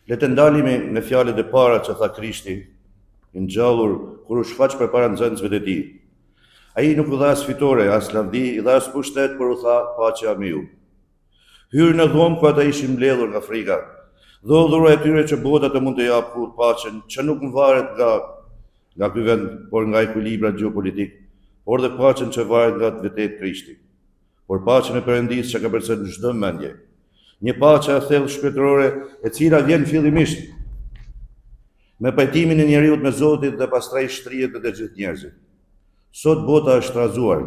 Le të ndalemi në fjalët e para që tha Krishti, i ngjallur kur u shfaq përpara nxënësve të tij. Ai nuk u dha as fitore, as lavdi, i dha as pushtet, por u tha paqja me ju. Hyrë në dhomë ku ata ishin mbledhur nga frika, dhe u dhuroi atyre që bota të mund të japë paqen, që nuk varet nga ky vend, por nga ekuilibra gjeopolitik, por dhe paqen që varet nga vetë Krishti. Por paqen e Perëndisë që ka përcjell çdo mendje. Një paqe e thellë shpirtërore e cila vjen fillimisht me pajtimin e njeriut me Zotin dhe pastaj shtrihet te gjithë njerëzit. Sot bota është trazuar.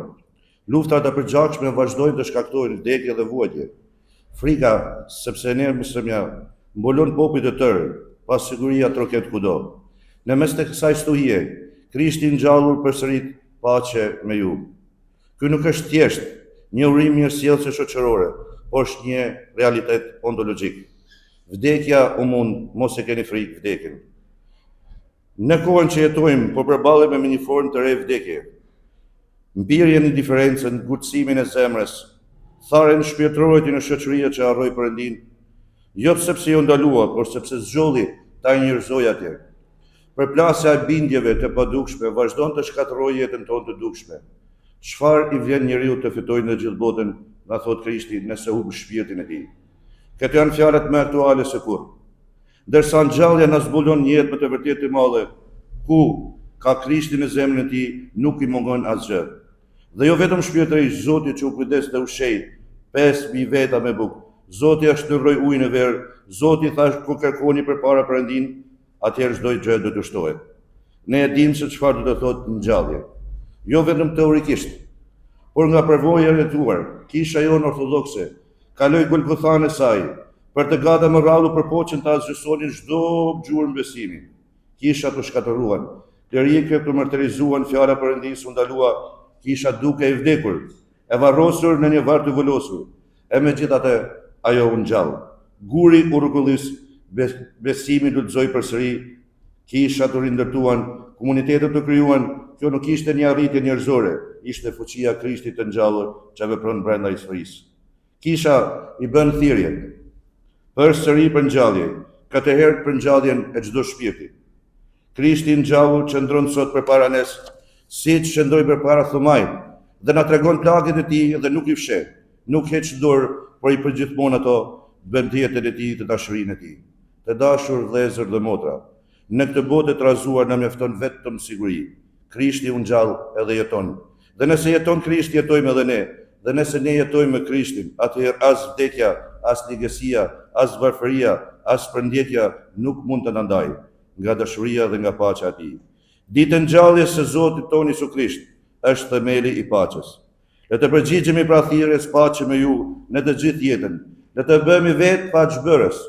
Luftrat e përgjakshme vazhdojnë të shkaktojnë vdekje dhe vuajtje. Frika, sepse ne mësëmja, mbulon popujt e tërë, pas siguria troket kudo. Në mes të kësaj stuhie, Krishti ngjallur përsërit paqe me ju. Ky nuk është thjesht një urim mirësjellëse shoqërore, por është një realitet ontologjik. Vdekja u mund, mos e keni frikë vdekjen. Në kohën që jetojmë, po përballemi me një formë të re vdekje. Mbirjen e indiferencën, ngurtësimin e zemrës, tharën shpirtërore në shoqëria që harroi Perëndin, jo sepse ju ndalua, por sepse zgjolli ta njerëzoj atje. Përplasja e bindjeve të padukshme vazhdon të shkatërrojë jetën tonë të dukshme. Çfarë i vjen njeriu të fitojë në gjithë botën, na thot Krishti, nëse humb shpirtin e tij. Këto janë fjalët më aktuale se kurrë. Ndërsa ngjallja na zbulon një jetë më të vërtetë të madhe, ku ka Krishti në zemrën e tij, nuk i mungon asgjë. Dhe jo vetëm shpirtërisht, Zoti që u kujdes dhe u sheh 5.000 veta me bukë. Zoti ja shndërroi ujin në verë, Zoti thash ku kërkoni përpara Perëndin, atëherë çdo gjë do të shtohet. Ne e dimë se çfarë do të thotë ngjallje. Jo vetëm teorikisht, por nga përvoja e tuar, kisha jonë ortodokse kaloi Golgothan e saj, për të gata më rrallu për poqen të azgjësonin çdo gjurmë besimi. Kisha të shkatëruan, klerikët të martirizuan, fjala Perëndisë u ndalua, kisha duke e vdekur, e varrosur në një varr të volosur, e megjithatë ajo u ngjall. Guri u rrugullis, besimi lulëzoi përsëri, kisha të rindërtuan, komunitetet të krijuan. Kjo nuk ishte një arritje njerëzore, ishte fuqia e Krishtit të ngjallur që vepron brenda historisë. Kisha i bën thirrje përsëri për ngjallje, këtë herë për ngjalljen e çdo shpirti. Krishti i ngjallur qëndron sot përpara nesh, siç qëndroi përpara Thomait, dhe na tregon plagët e tij dhe nuk i fsheh, nuk heq dorë, por i përgjithmon ato, bën jetën e tij të dashurinë e tij. Të dashur vëllezër dhe motra, në këtë botë të trazuar na mjafton vetëm siguri. Krishti u ngjall edhe jeton. Dhe nëse jeton Krishti, jetojmë edhe ne. Dhe nëse ne jetojmë me Krishtin, atëherë as vdekja, as ligësia, as varfëria, as përndjetja nuk mund të na ndajë nga dashuria dhe nga paqja e tij. Ditë ngjalljes së Zotit tonë Jezu Krisht është themeli i paqes. Le të përgjigjemi pra thirrjes paqe me ju në të gjithë jetën. Le të bëhemi vetë paqbërës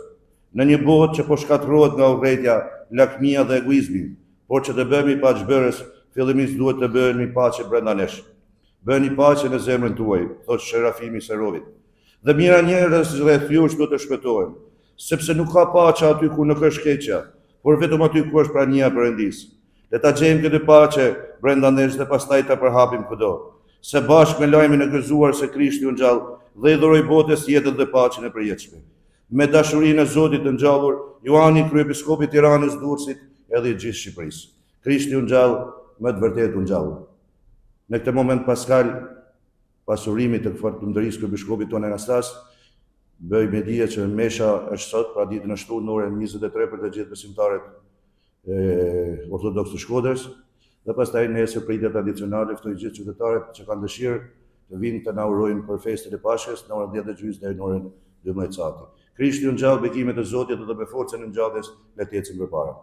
në një botë që po shkatërrohet nga urrëtia, lakmia dhe egoizmi, por që të bëhemi paqbërës, fillimisht duhet të bëhemi paqe brenda nesh. Bëni paqe në zemrën tuaj, thot Sherafimi Serovit. Dhe mira njerëz rreth jush do të shpëtohen, sepse nuk ka paqe aty ku nuk është keqja, por vetëm aty ku është prania e Perëndisë. Le ta gjejmë këtë paqe brenda nesh dhe pastaj ta përhapim kudo. Se bashkë me lajmin e gëzuar se Krishti u ngjall dhe i dhuroi botës jetën dhe paqen e përjetshme. Me dashurinë e Zotit të ngjallur, Johani kryepiskopi i Tiranës, Durrësit edhe i gjithë Shqipërisë. Krishti u ngjall, me të vërtetë u ngjall. Në këtë moment paskal, pas urimit të këfaqëndërisë kryepiskopit tonë Anastas, bëj me dije që mesha është sot, pra ditën e shtunë në orën 23 për të gjithë besimtarët ortodoks të Shkodrës, dhe pastaj nesër pritje tradicionale ftoj gjithë qytetarët që kanë dëshirë të vinë të na urojnë për festën e Pashkës në orën 10:30 deri në orën 12 sati. Krishti u ngjall, bekimet e Zotit dhe me forcën e ngjalljes le të ecim përpara.